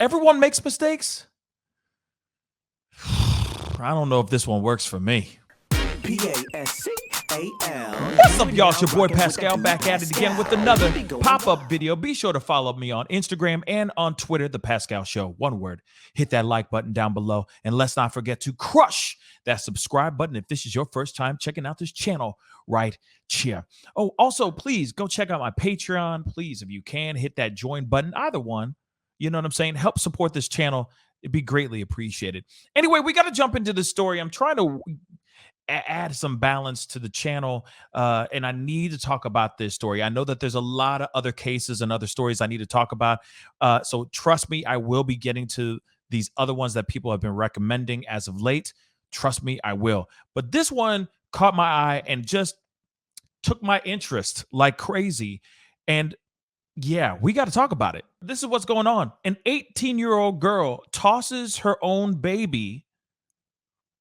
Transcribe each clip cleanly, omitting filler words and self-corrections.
Everyone makes mistakes. I don't know if this one works for me. Pascal. What's up, y'all? It's your boy Pascal back at it again with another pop-up video. Be sure to follow me on Instagram and on Twitter, The Pascal Show. One word. Hit that like button down below. And let's not forget to crush that subscribe button if this is your first time checking out this channel right here. Oh, also, please go check out my Patreon. Please, if you can, hit that join button. Either one. You know what I'm saying? Help support this channel. It'd be greatly appreciated. Anyway, we got to jump into the story. I'm trying to add some balance to the channel, and I need to talk about this story. I know that there's a lot of other cases and other stories I need to talk about, so trust me, I will be getting to these other ones that people have been recommending as of late. Trust me, I will. But this one caught my eye and just took my interest like crazy, and yeah, we got to talk about it. This is what's going on. An 18-year-old girl tosses her own baby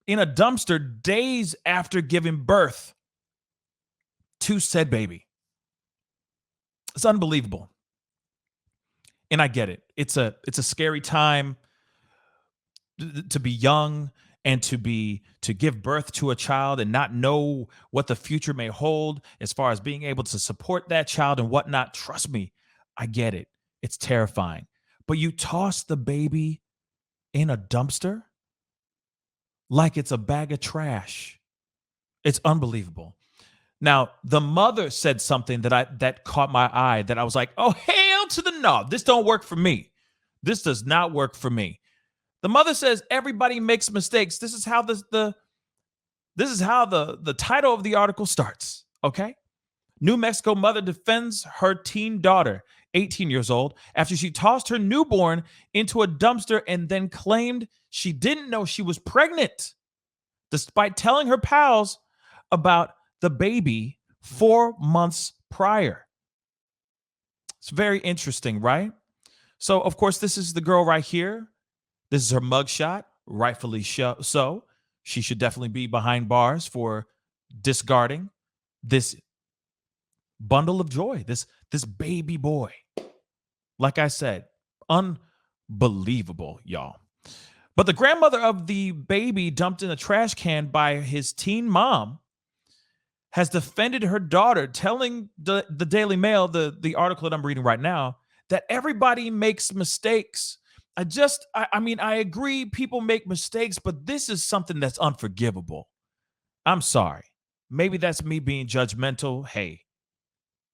in a dumpster days after giving birth to said baby. It's unbelievable. And I get it. It's a scary time to be young and to give birth to a child and not know what the future may hold as far as being able to support that child and whatnot. Trust me, I get it. It's terrifying. But you toss the baby in a dumpster like it's a bag of trash. It's unbelievable. Now, the mother said something that caught my eye that I was like, oh, hell to the no. This don't work for me. This does not work for me. The mother says everybody makes mistakes. This is how the title of the article starts, okay? New Mexico mother defends her teen daughter, 18 years old, after she tossed her newborn into a dumpster and then claimed she didn't know she was pregnant, despite telling her pals about the baby 4 months prior. It's very interesting, right? So, of course, this is the girl right here. This is her mugshot, rightfully so. She should definitely be behind bars for discarding this bundle of joy, this baby boy. Like I said, unbelievable, y'all. But the grandmother of the baby dumped in a trash can by his teen mom has defended her daughter, telling the Daily Mail, the article that I'm reading right now, that everybody makes mistakes. I mean, I agree people make mistakes, but this is something that's unforgivable. I'm sorry. Maybe that's me being judgmental. Hey,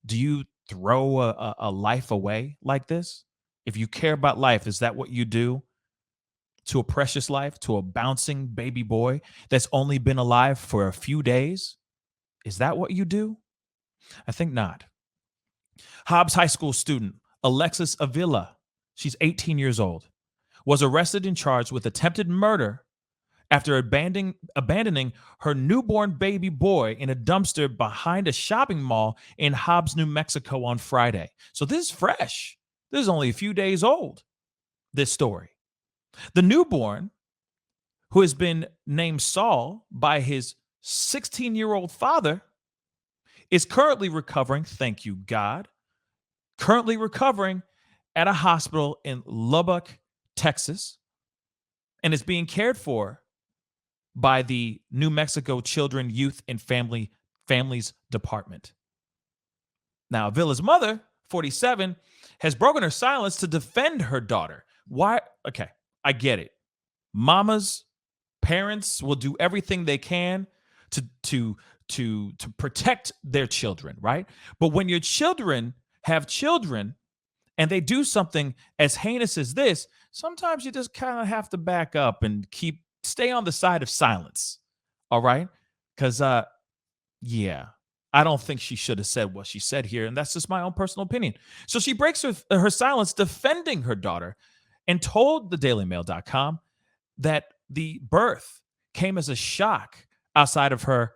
do you throw a life away like this? If you care about life, is that what you do to a precious life, to a bouncing baby boy that's only been alive for a few days? Is that what you do? I think not. Hobbs High School student Alexis Avila, she's 18 years old, was arrested and charged with attempted murder after abandoning her newborn baby boy in a dumpster behind a shopping mall in Hobbs, New Mexico on Friday. So this is fresh. This is only a few days old, this story. The newborn, who has been named Saul by his 16-year-old father, is currently recovering, thank you, God, currently recovering at a hospital in Lubbock, Texas, and is being cared for by the New Mexico Children, Youth, and Families Department. Now, Avila's mother, 47, has broken her silence to defend her daughter. Why? Okay, I get it. Mamas, parents will do everything they can to protect their children, right? But when your children have children and they do something as heinous as this, sometimes you just kind of have to back up and stay on the side of silence. All right? Because, yeah, I don't think she should have said what she said here. And that's just my own personal opinion. So she breaks her silence defending her daughter and told the dailymail.com that the birth came as a shock outside of her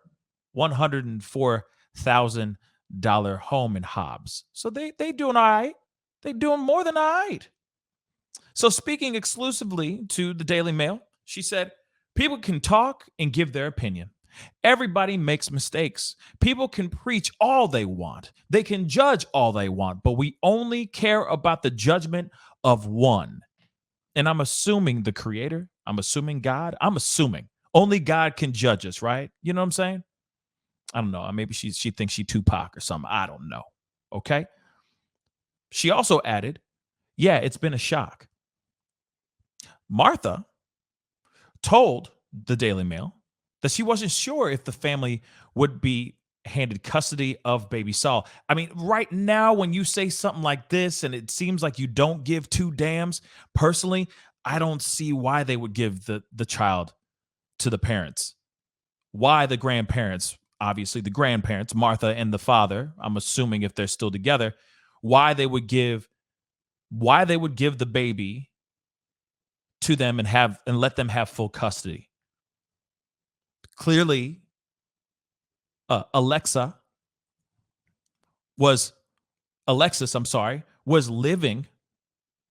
$104,000 home in Hobbs. So they doing all right. They doing more than all right. So speaking exclusively to the Daily Mail, she said, people can talk and give their opinion. Everybody makes mistakes. People can preach all they want. They can judge all they want, but we only care about the judgment of one. And I'm assuming the creator, I'm assuming God, I'm assuming only God can judge us, right? You know what I'm saying? I don't know. Maybe she thinks she Tupac or something. I don't know. Okay. She also added, yeah, it's been a shock. Martha told the Daily Mail that she wasn't sure if the family would be handed custody of baby Saul. I mean, right now, when you say something like this and it seems like you don't give two damns, personally, I don't see why they would give the child to the parents. Why the grandparents, obviously the grandparents, Martha and the father, I'm assuming if they're still together, why they would give the baby to them and let them have full custody. Clearly, Alexis, was living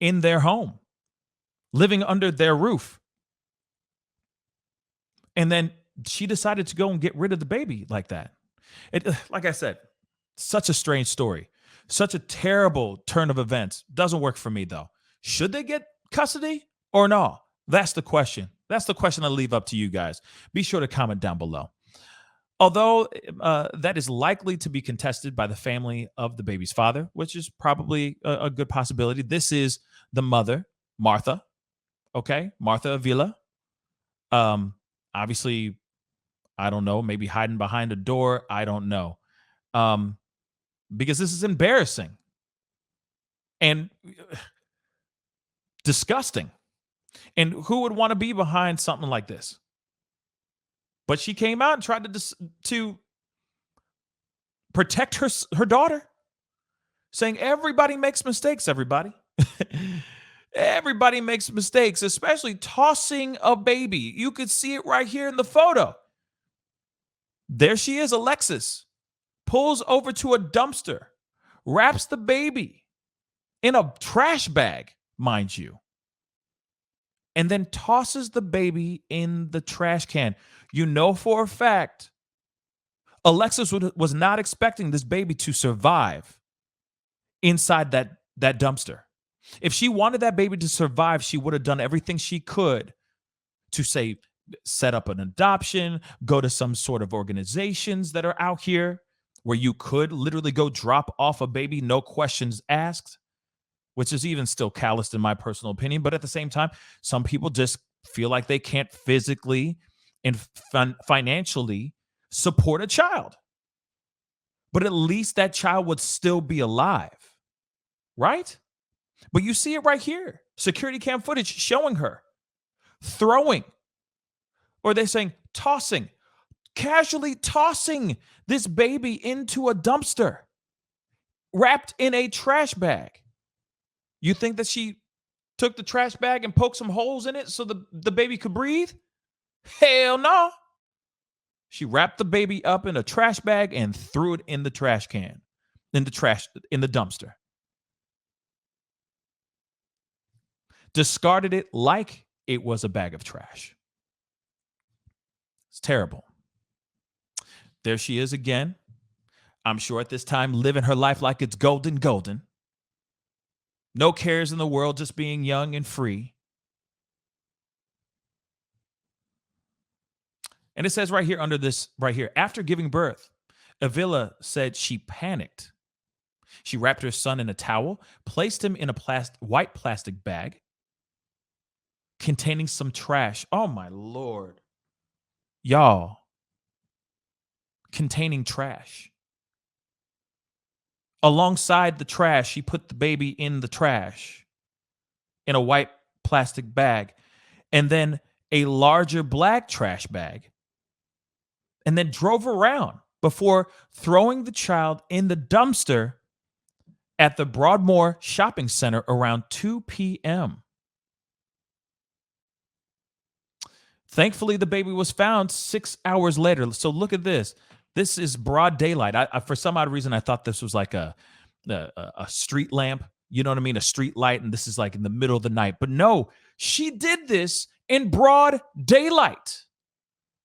in their home, living under their roof. And then she decided to go and get rid of the baby like that. Like I said, such a strange story, such a terrible turn of events. Doesn't work for me, though. Should they get custody or no? That's the question. That's the question I leave up to you guys. Be sure to comment down below. Although that is likely to be contested by the family of the baby's father, which is probably a good possibility. This is the mother, Martha. Okay, Martha Avila. Obviously, I don't know, maybe hiding behind a door. I don't know. Because this is embarrassing and disgusting. And who would want to be behind something like this? But she came out and tried to protect her daughter, saying everybody makes mistakes, everybody. Everybody makes mistakes, especially tossing a baby. You could see it right here in the photo. There she is, Alexis, pulls over to a dumpster, wraps the baby in a trash bag, mind you, and then tosses the baby in the trash can. You know for a fact, Alexis was not expecting this baby to survive inside that dumpster. If she wanted that baby to survive, she would have done everything she could to say, set up an adoption, go to some sort of organizations that are out here where you could literally go drop off a baby, no questions asked, which is even still calloused in my personal opinion. But at the same time, some people just feel like they can't physically and financially support a child. But at least that child would still be alive, right? But you see it right here. Security cam footage showing her throwing, or they're saying tossing, casually tossing this baby into a dumpster, wrapped in a trash bag. You think that she took the trash bag and poked some holes in it so the baby could breathe? Hell no. She wrapped the baby up in a trash bag and threw it in the trash can, in the dumpster. Discarded it like it was a bag of trash. It's terrible. There she is again. I'm sure at this time living her life like it's golden. No cares in the world, just being young and free. And it says right here under this, right here, after giving birth, Avila said she panicked. She wrapped her son in a towel, placed him in a white plastic bag containing some trash. Oh, my Lord. Y'all, containing trash. Alongside the trash, she put the baby in the trash in a white plastic bag, and then a larger black trash bag, and then drove around before throwing the child in the dumpster at the Broadmoor Shopping Center around 2 p.m. Thankfully, the baby was found 6 hours later. So look at this. This is broad daylight. For some odd reason, I thought this was like a street lamp. You know what I mean? A street light. And this is like in the middle of the night. But no, she did this in broad daylight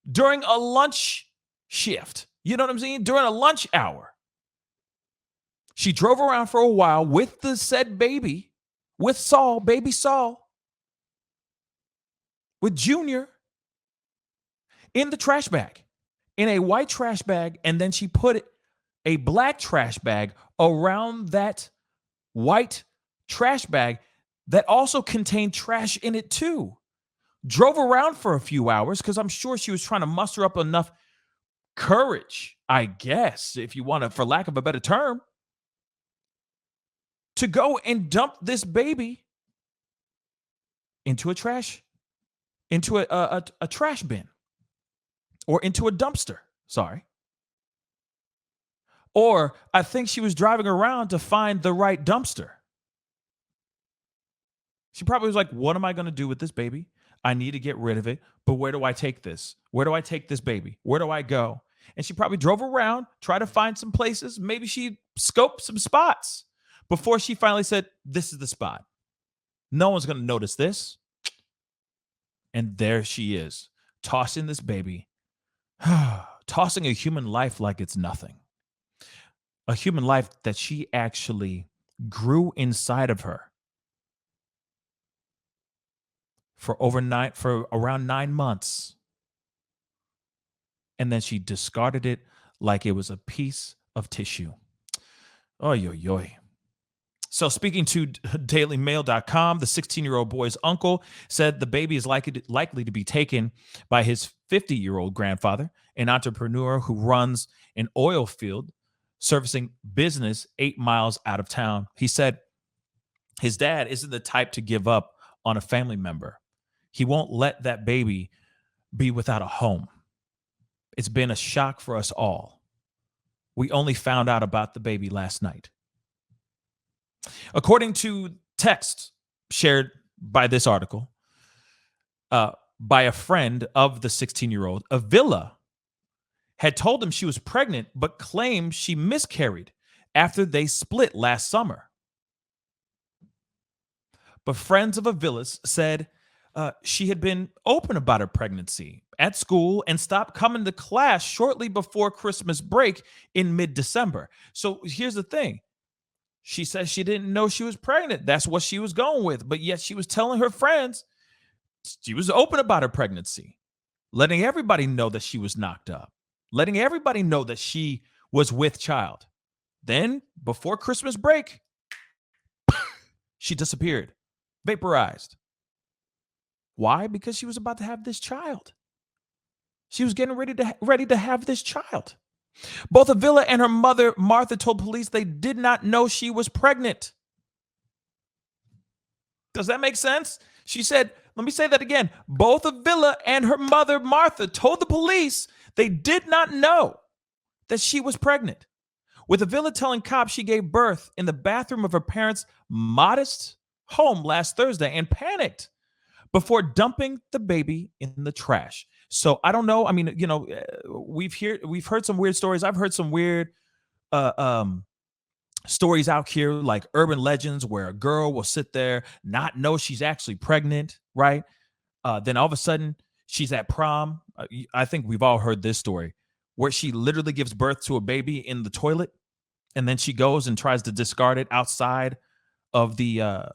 during a lunch shift. You know what I'm saying? During a lunch hour. She drove around for a while with the said baby, with Saul, baby Saul. with Junior in the trash bag, in a white trash bag, and then she put a black trash bag around that white trash bag that also contained trash in it too. Drove around for a few hours because I'm sure she was trying to muster up enough courage, I guess, if you want to, for lack of a better term, to go and dump this baby into a trash bin, or into a dumpster. Sorry. Or I think she was driving around to find the right dumpster. She probably was like, what am I going to do with this baby? I need to get rid of it. But where do I take this? Where do I take this baby? Where do I go? And she probably drove around, tried to find some places. Maybe she scoped some spots before she finally said, this is the spot. No one's going to notice this. And there she is, tossing this baby, tossing a human life like it's nothing. A human life that she actually grew inside of her for around 9 months. And then she discarded it like it was a piece of tissue. Oy, oy, oy. So speaking to dailymail.com, the 16-year-old boy's uncle said the baby is likely to be taken by his 50-year-old grandfather, an entrepreneur who runs an oil field servicing business 8 miles out of town. He said his dad isn't the type to give up on a family member. He won't let that baby be without a home. It's been a shock for us all. We only found out about the baby last night. According to texts shared by this article, by a friend of the 16-year-old, Avila had told him she was pregnant, but claimed she miscarried after they split last summer. But friends of Avila's said she had been open about her pregnancy at school and stopped coming to class shortly before Christmas break in mid-December. So here's the thing. She says she didn't know she was pregnant. That's what she was going with. But yet she was telling her friends she was open about her pregnancy, letting everybody know that she was knocked up, letting everybody know that she was with child. Then, before Christmas break, she disappeared, vaporized. Why? Because she was about to have this child. She was getting ready to have this child. Both Avila and her mother, Martha, told police they did not know she was pregnant. Does that make sense? She said, let me say that again. Both Avila and her mother, Martha, told the police they did not know that she was pregnant. With Avila telling cops she gave birth in the bathroom of her parents' modest home last Thursday and panicked before dumping the baby in the trash. So I don't know. I mean, we've heard some weird stories. I've heard some weird stories out here, like urban legends, where a girl will sit there, not know she's actually pregnant, right? Then all of a sudden she's at prom. I think we've all heard this story where she literally gives birth to a baby in the toilet, and then she goes and tries to discard it outside of the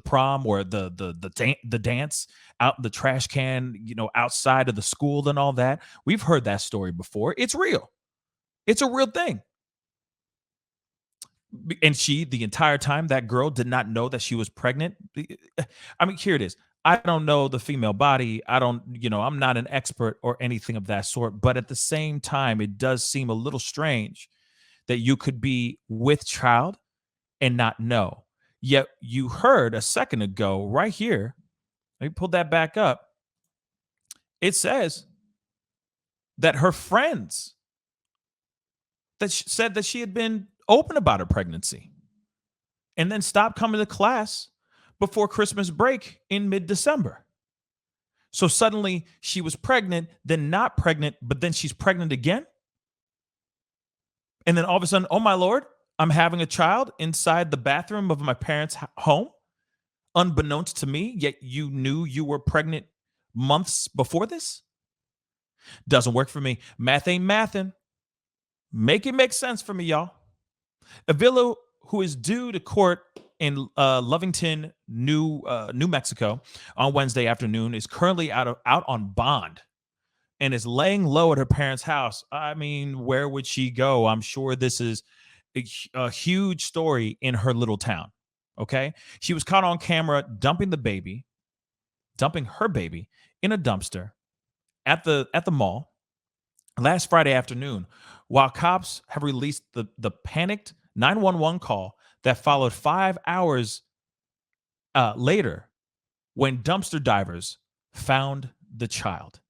prom or the dance, out in the trash can, outside of the school and all that. We've heard that story before. It's real. It's a real thing. And the entire time, that girl did not know that she was pregnant. I mean, here it is. I don't know the female body. I'm not an expert or anything of that sort. But at the same time, it does seem a little strange that you could be with child and not know. Yet you heard a second ago right here, let me pull that back up. It says that her friends said that she had been open about her pregnancy and then stopped coming to class before Christmas break in mid-December. So suddenly she was pregnant, then not pregnant, but then she's pregnant again. And then all of a sudden, oh my Lord, I'm having a child inside the bathroom of my parents' home, unbeknownst to me, yet you knew you were pregnant months before this? Doesn't work for me. Math ain't mathin'. Make it make sense for me, y'all. Avila, who is due to court in Lovington, New Mexico, on Wednesday afternoon is currently out on bond and is laying low at her parents' house. I mean, where would she go? I'm sure this is a huge story in her little town. Okay, she was caught on camera dumping her baby in a dumpster at the mall last Friday afternoon, while cops have released the panicked 911 call that followed 5 hours later when dumpster divers found the child.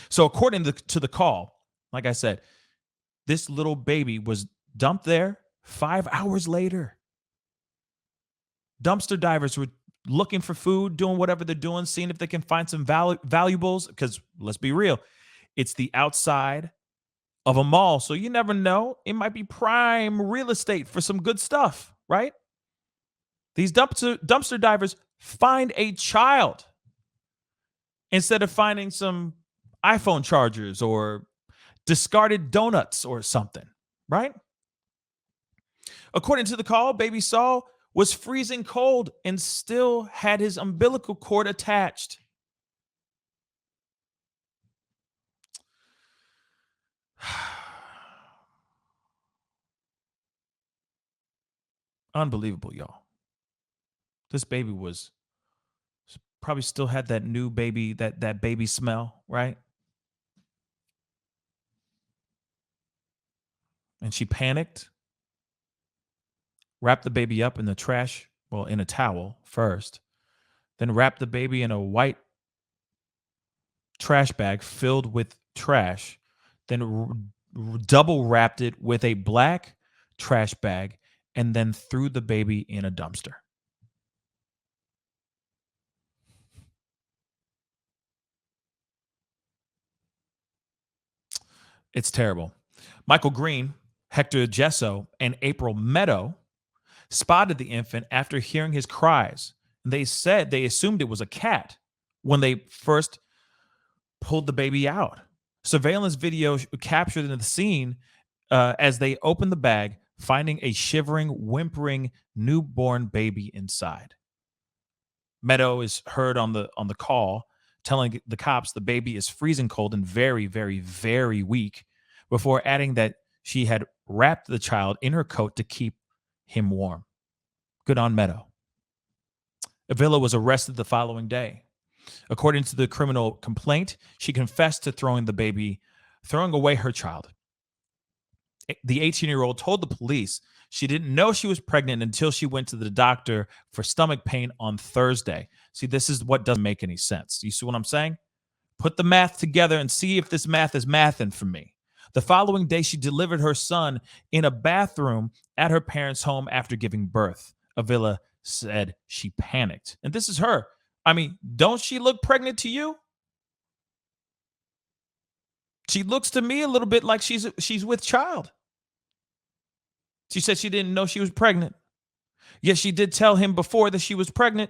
So, according to the call, like I said, this little baby was dumped there 5 hours later. Dumpster divers were looking for food, doing whatever they're doing, seeing if they can find some valuables. Because let's be real, it's the outside of a mall. So you never know. It might be prime real estate for some good stuff, right? These dumpster divers find a child instead of finding some iPhone chargers or discarded donuts or something, right? According to the call, baby Saul was freezing cold and still had his umbilical cord attached. Unbelievable, y'all. This baby was probably still had that new baby, that baby smell, right? And she panicked, wrapped the baby up in the trash, well, in a towel first, then wrapped the baby in a white trash bag filled with trash, then double wrapped it with a black trash bag, and then threw the baby in a dumpster. It's terrible. Michael Green, Hector Gesso, and April Meadow spotted the infant after hearing his cries. They said they assumed it was a cat when they first pulled the baby out. Surveillance video captured in the scene as they opened the bag, finding a shivering, whimpering newborn baby inside. Meadow is heard on the call telling the cops the baby is freezing cold and very, very, very weak, before adding that she had wrapped the child in her coat to keep him warm. Good on Meadow. Avila was arrested the following day. According to the criminal complaint, she confessed to throwing away her child. The 18-year-old told the police she didn't know she was pregnant until she went to the doctor for stomach pain on Thursday. See, this is what doesn't make any sense. You see what I'm saying? Put the math together and see if this math is mathing for me. The following day, she delivered her son in a bathroom at her parents' home after giving birth. Avila said she panicked. And this is her. I mean, don't she look pregnant to you? She looks to me a little bit like she's with child. She said she didn't know she was pregnant. Yes, she did tell him before that she was pregnant.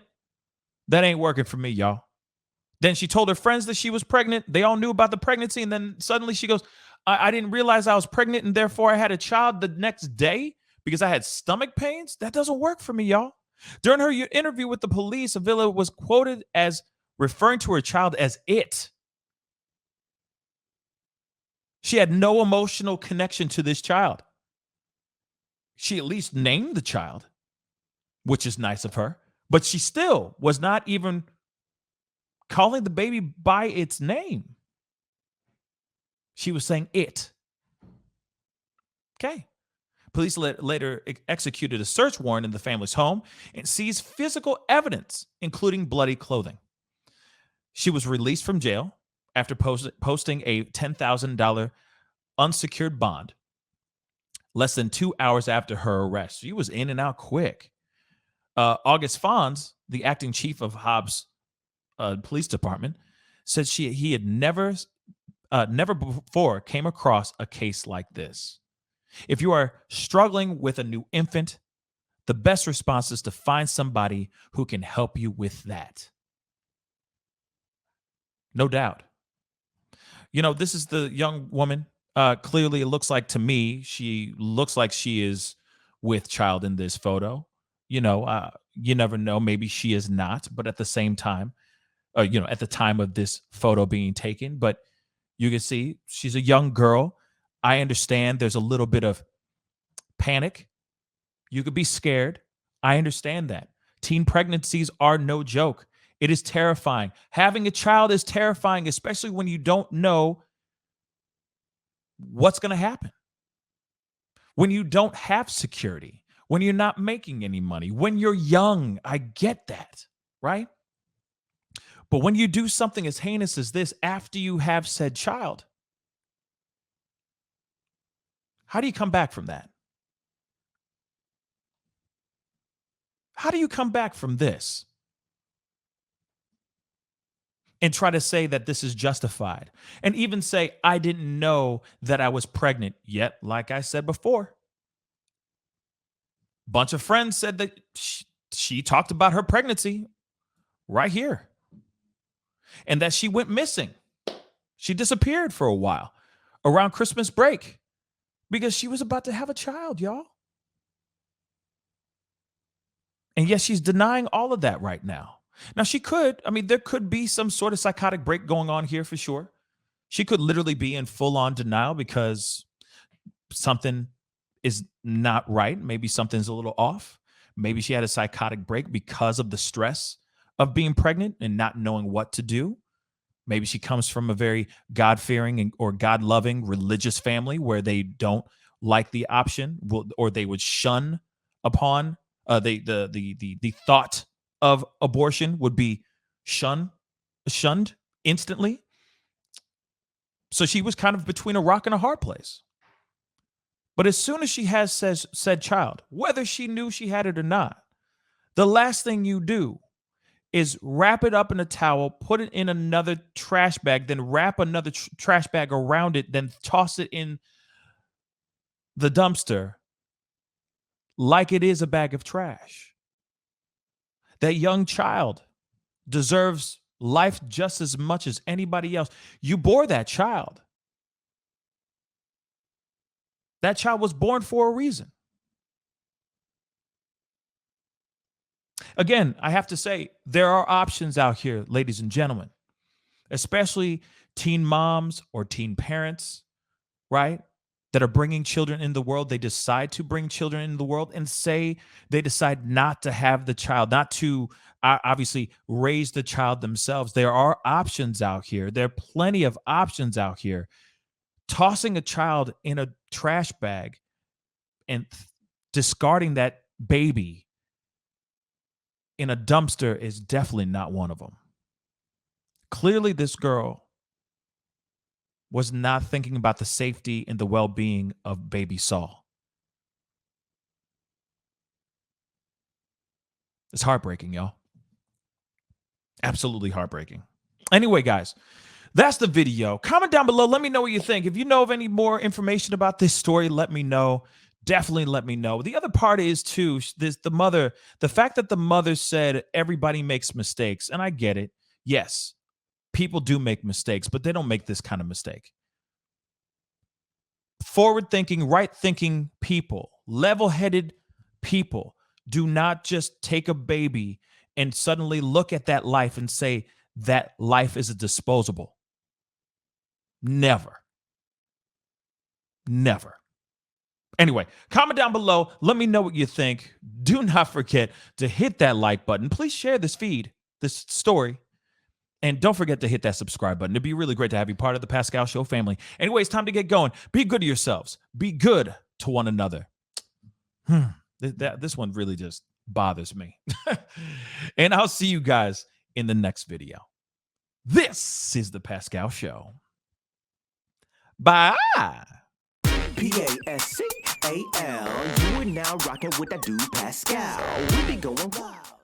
That ain't working for me, y'all. Then she told her friends that she was pregnant. They all knew about the pregnancy. And then suddenly she goes, I didn't realize I was pregnant and therefore I had a child the next day because I had stomach pains. That doesn't work for me, y'all. During her interview with the police, Avila was quoted as referring to her child as it. She had no emotional connection to this child. She at least named the child, which is nice of her, but she still was not even calling the baby by its name. She was saying it. Okay. Police later executed a search warrant in the family's home and seized physical evidence, including bloody clothing. She was released from jail after posting a $10,000 unsecured bond less than 2 hours after her arrest. She was in and out quick. August Fons, the acting chief of Hobbs Police Department, said he had never before came across a case like this. If you are struggling with a new infant, the best response is to find somebody who can help you with that. No doubt. You know, this is the young woman. Clearly, it looks like to me, she looks like she is with child in this photo. You never know. Maybe she is not, but at the same time, at the time of this photo being taken, but you can see she's a young girl. I understand there's a little bit of panic. You could be scared. I understand that. Teen pregnancies are no joke. It is terrifying. Having a child is terrifying, especially when you don't know what's going to happen. When you don't have security, when you're not making any money, when you're young. I get that, right? But when you do something as heinous as this after you have said child, how do you come back from that? How do you come back from this and try to say that this is justified and even say, I didn't know that I was pregnant yet? Like I said before, bunch of friends said that she talked about her pregnancy right here and that she went missing. She disappeared for a while around Christmas break because she was about to have a child, y'all. And yes, she's denying all of that right now. Now, there could be some sort of psychotic break going on here for sure. She could literally be in full on denial because something is not right. Maybe something's a little off. Maybe she had a psychotic break because of the stress of being pregnant and not knowing what to do. Maybe she comes from a very God-fearing or God-loving religious family where they don't like the option, or they would shun upon the thought of abortion would be shunned instantly. So she was kind of between a rock and a hard place. But as soon as she has said child, whether she knew she had it or not, the last thing you do is wrap it up in a towel, put it in another trash bag, then wrap another trash bag around it, then toss it in the dumpster like it is a bag of trash. That young child deserves life just as much as anybody else. You bore that child. That child was born for a reason. Again, I have to say, there are options out here, ladies and gentlemen, especially teen moms or teen parents, right? That are bringing children in the world. They decide to bring children in the world and say they decide not to have the child, not to obviously raise the child themselves. There are options out here. There are plenty of options out here. Tossing a child in a trash bag and discarding that baby in a dumpster is definitely not one of them. Clearly, this girl was not thinking about the safety and the well-being of baby Saul. It's heartbreaking, y'all. Absolutely heartbreaking. Anyway, guys, that's the video. Comment down below. Let me know what you think. If you know of any more information about this story, let me know. Definitely let me know. The other part is, too, the fact that the mother said everybody makes mistakes, and I get it. Yes, people do make mistakes, but they don't make this kind of mistake. Forward-thinking, right-thinking people, level-headed people do not just take a baby and suddenly look at that life and say that life is a disposable. Never. Never. Anyway, comment down below. Let me know what you think. Do not forget to hit that like button. Please share this feed, this story. And don't forget to hit that subscribe button. It'd be really great to have you part of the Pascal Show family. Anyways, time to get going. Be good to yourselves. Be good to one another. This one really just bothers me. And I'll see you guys in the next video. This is the Pascal Show. Bye. Pascal, you are now rocking with that dude Pascal. We be going wild.